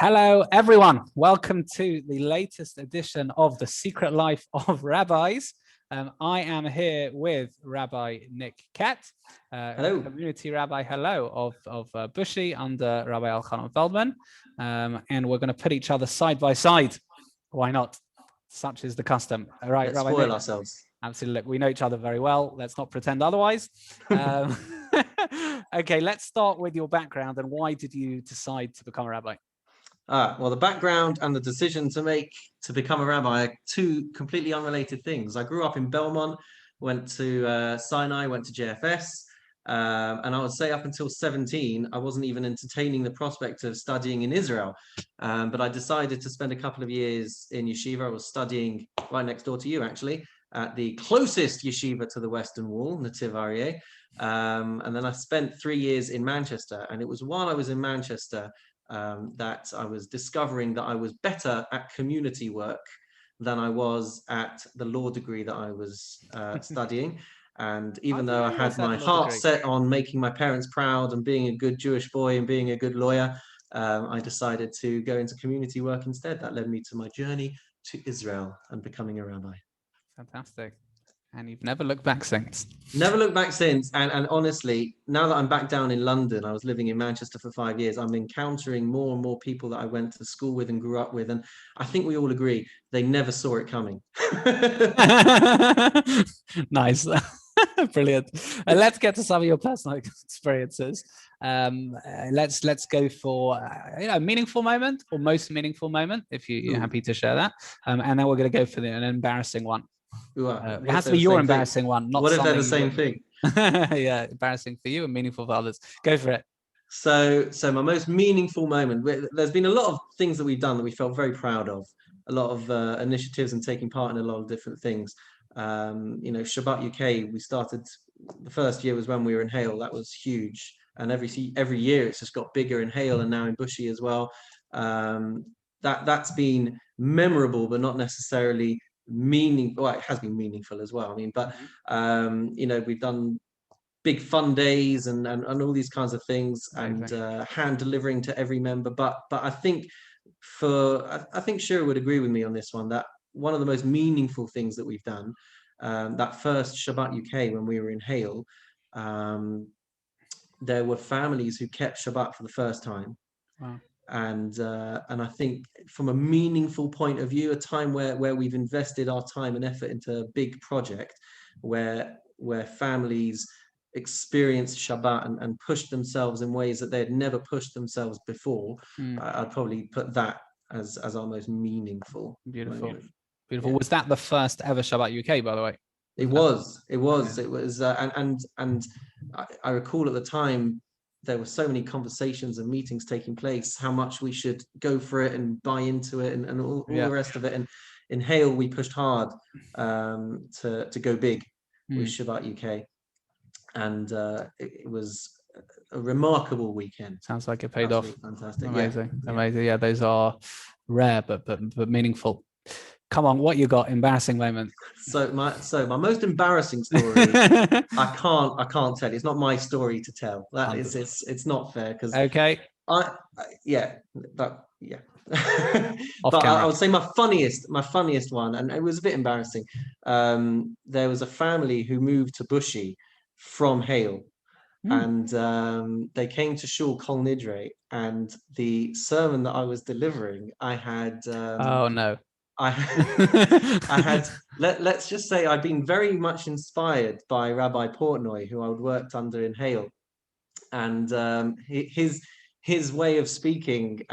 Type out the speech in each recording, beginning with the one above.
Hello, everyone. Welcome to the latest edition of The Secret Life of Rabbis. I am here with Rabbi Nick Kett, community rabbi, of Bushi under Rabbi Elchanan Feldman. And we're going to put each other side by side. Why not? Such is the custom. All right, Let's Rabbi spoil Nick. ourselves. Absolutely. Look, we know each other very well. Let's not pretend otherwise. Okay, let's start with your background and why did you decide to become a rabbi? Well, the background and the decision to become a rabbi are two completely unrelated things. I grew up in Belmont, went to Sinai, went to JFS, and I would say up until 17, I wasn't even entertaining the prospect of studying in Israel. But I decided to spend a couple of years in yeshiva. I was studying right next door to you, actually, at the closest yeshiva to the Western Wall, Nativ Aryeh. And then I spent 3 years in Manchester. And it was while I was in Manchester that I was discovering that I was better at community work than I was at the law degree that I was studying. And even though I had my heart set on making my parents proud and being a good Jewish boy and being a good lawyer, I decided to go into community work instead. That led me to my journey to Israel and becoming a rabbi. Fantastic. And you've never looked back since. Never looked back since. And honestly, now that I'm back down in London, I was living in Manchester for 5 years, I'm encountering more and more people that I went to school with and grew up with. And I think we all agree they never saw it coming. Nice. Brilliant. Let's get to some of your personal experiences. Let's go for meaningful moment or most meaningful moment, if you're happy to share that. And then we're going to go for an embarrassing one. It has to be your embarrassing one, not what if they're the same thing? Yeah, embarrassing for you and meaningful for others. Go for it. So my most meaningful moment, there's been a lot of things that we've done that we felt very proud of, a lot of initiatives and taking part in a lot of different things. Shabbat UK, we started, the first year was when we were in Hale. That was huge. And every year it's just got bigger in Hale and now in Bushi as well. That's been memorable, but not necessarily meaningful. Well, it has been meaningful as well. I mean, but we've done big fun days and all these kinds of things, and hand delivering to every member. But I think Shira would agree with me on this one, that one of the most meaningful things that we've done, that first Shabbat UK when we were in Hale, there were families who kept Shabbat for the first time. Wow. And I think from a meaningful point of view, a time where we've invested our time and effort into a big project where families experienced Shabbat and pushed themselves in ways that they had never pushed themselves before. I'd probably put that as our most meaningful. Beautiful. Moment. Beautiful. Yeah. Was that the first ever Shabbat UK, by the way? It was, and I recall at the time there were so many conversations and meetings taking place, how much we should go for it and buy into it and all the rest of it. And in Hale, we pushed hard to go big with Shabbat UK. And it was a remarkable weekend. Sounds like it paid off. Fantastic. Amazing. Yeah. Amazing. Yeah, those are rare but meaningful. Come on, what you got? Embarrassing moment. So my most embarrassing story, I can't tell you. It's not my story to tell. That is, it's not fair because okay. But I would say my funniest one, and it was a bit embarrassing. There was a family who moved to Bushi from Hale, and they came to Shul Kol Nidre, and the sermon that I was delivering, I had oh no. I had let's just say I'd been very much inspired by Rabbi Portnoy, who I worked under in Hale, and his way of speaking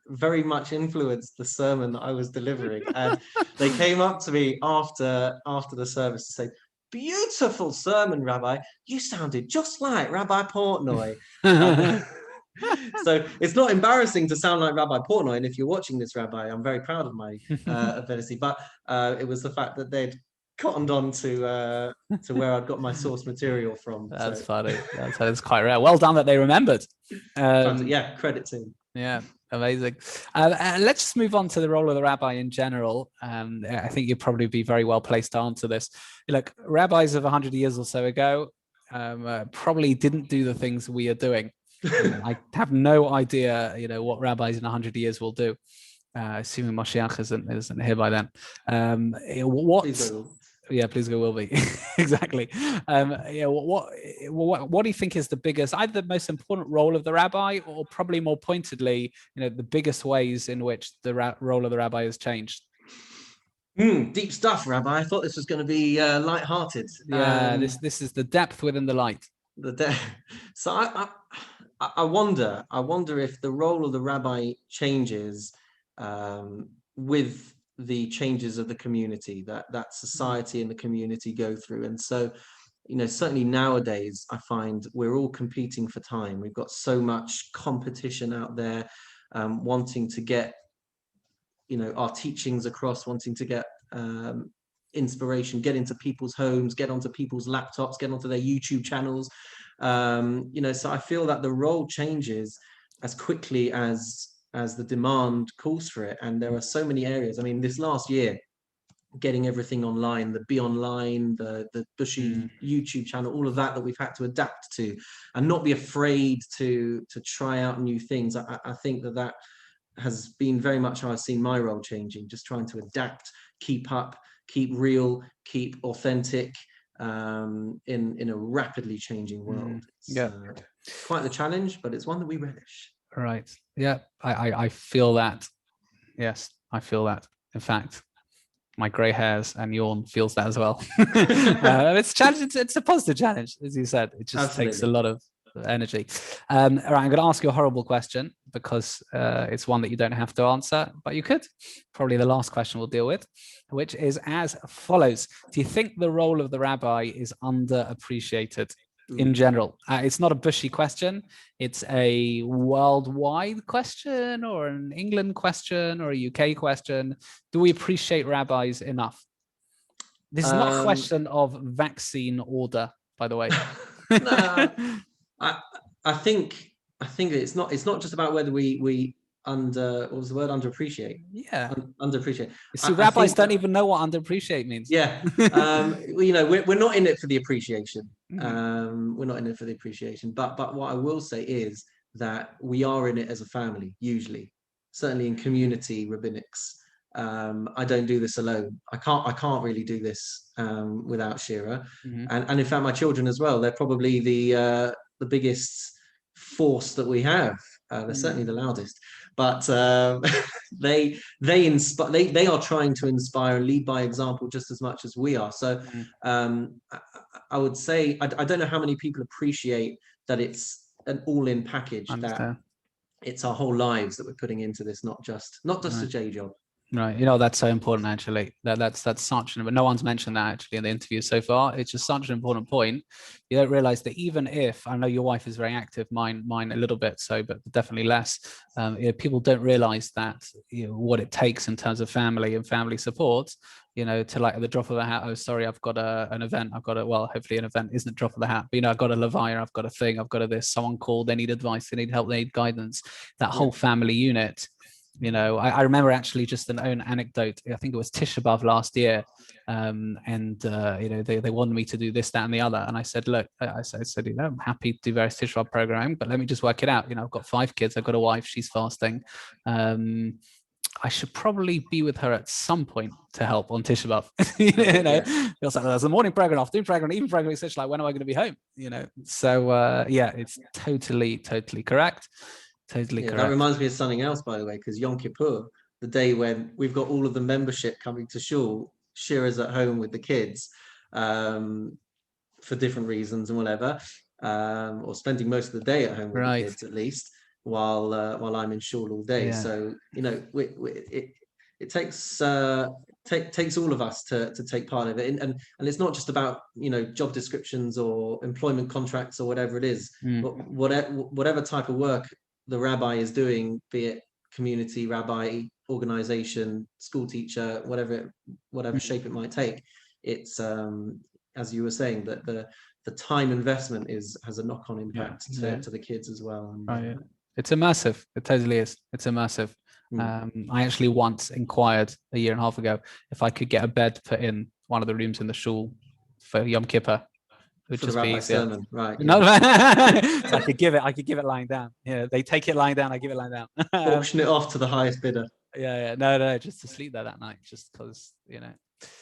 very much influenced the sermon that I was delivering. And they came up to me after the service to say, "Beautiful sermon, Rabbi. You sounded just like Rabbi Portnoy." So it's not embarrassing to sound like Rabbi Portnoy, and if you're watching this, Rabbi, I'm very proud of my ability. But it was the fact that they'd cottoned on to where I'd got my source material from. That's funny. That's quite rare. Well done that they remembered. Credit to them. Yeah, amazing. Let's just move on to the role of the rabbi in general. I think you'd probably be very well placed to answer this. Look, rabbis of 100 years or so ago probably didn't do the things we are doing. I have no idea, what rabbis in 100 years will do. Assuming Moshiach isn't here by then. Please go will be. Exactly. What do you think is the biggest, either the most important role of the rabbi, or probably more pointedly, the biggest ways in which the role of the rabbi has changed? Deep stuff, Rabbi. I thought this was going to be light-hearted. Yeah, this is the depth within the light. So I wonder if the role of the rabbi changes with the changes of the community that society and the community go through. And so, certainly nowadays, I find we're all competing for time. We've got so much competition out there, wanting to get, our teachings across, wanting to get inspiration, get into people's homes, get onto people's laptops, get onto their YouTube channels. So I feel that the role changes as quickly as the demand calls for it. And there are so many areas. I mean, this last year, getting everything online, the Be Online, the Bushy YouTube channel, all of that we've had to adapt to, and not be afraid to try out new things. I think that has been very much how I've seen my role changing, just trying to adapt, keep up, keep real, keep authentic, in a rapidly changing world. It's quite the challenge, but it's one that we relish. Right. Yeah, I feel that. Yes, I feel that. In fact, my grey hairs and yawn feels that as well. It's challenging. It's a positive challenge, as you said. It just takes a lot of energy. All right, I'm going to ask you a horrible question, because it's one that you don't have to answer, but you could. Probably the last question we'll deal with, which is as follows. Do you think the role of the rabbi is underappreciated in general? It's not a Bushy question. It's a worldwide question, or an England question, or a UK question. Do we appreciate rabbis enough? This is not a question of vaccine order, by the way. No, I think it's not just about whether we what was the word, underappreciate. Underappreciate. You see, rabbis don't even know what underappreciate means. We're not in it for the appreciation. We're not in it for the appreciation, but what I will say is that we are in it as a family, usually, certainly in community rabbinics. I don't do this alone. I can't really do this without Shira, and in fact my children as well. They're probably the biggest force that we have. They're certainly the loudest, but they are trying to inspire and lead by example just as much as we are. So I would say I don't know how many people appreciate that it's an all-in package, that it's our whole lives that we're putting into this, not just a day job. Right, that's so important, actually. That's such an, but no one's mentioned that actually in the interview so far. It's just such an important point. You don't realize that even if, I know your wife is very active, mine a little bit so, but definitely less. People don't realize that what it takes in terms of family and family support. To like at the drop of a hat. Oh, sorry, I've got an event. Hopefully an event isn't a drop of the hat. But I've got a levaya, I've got a thing, I've got a this. Someone called, they need advice, they need help, they need guidance. That whole family unit. I remember actually just an own anecdote. I think it was Tisha B'Av last year, they wanted me to do this, that, and the other. And I said, look, I said, I'm happy to do various Tisha B'Av programming, but let me just work it out. I've got 5 kids, I've got a wife, she's fasting. I should probably be with her at some point to help on Tisha B'Av. It's like, there's a morning program, afternoon program, evening program, etc. Like, when am I going to be home? So it's totally correct. Totally correct. That reminds me of something else, by the way, because Yom Kippur, the day when we've got all of the membership coming to shul, Shira's at home with the kids for different reasons and whatever, or spending most of the day at home with the kids, at least, while I'm in shul all day. So it takes all of us to take part of it, and it's not just about job descriptions or employment contracts or whatever it is, but whatever type of work the rabbi is doing, be it community rabbi, organization, school teacher, whatever shape it might take. It's as you were saying, that the time investment has a knock-on impact to the kids as well. And, it's immersive. It totally is. It's immersive. I actually once inquired a year and a half ago if I could get a bed put in one of the rooms in the shul for Yom Kippur. would for just the be rabbi easier. sermon, right? No, Yeah. so I could give it lying down. Yeah, they take it lying down. I give it lying down. Auction it off to the highest bidder. Yeah. No, just to sleep there that night, just because,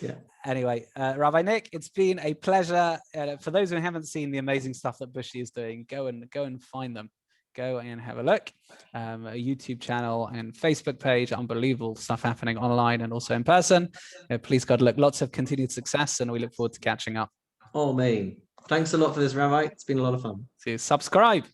Yeah. Anyway, Rabbi Nick, it's been a pleasure. For those who haven't seen the amazing stuff that Bushy is doing, go and find them. Go and have a look. A YouTube channel and Facebook page, unbelievable stuff happening online and also in person. Please God, look, lots of continued success, and we look forward to catching up. Amen. Thanks a lot for this, Rabbi. It's been a lot of fun. So subscribe.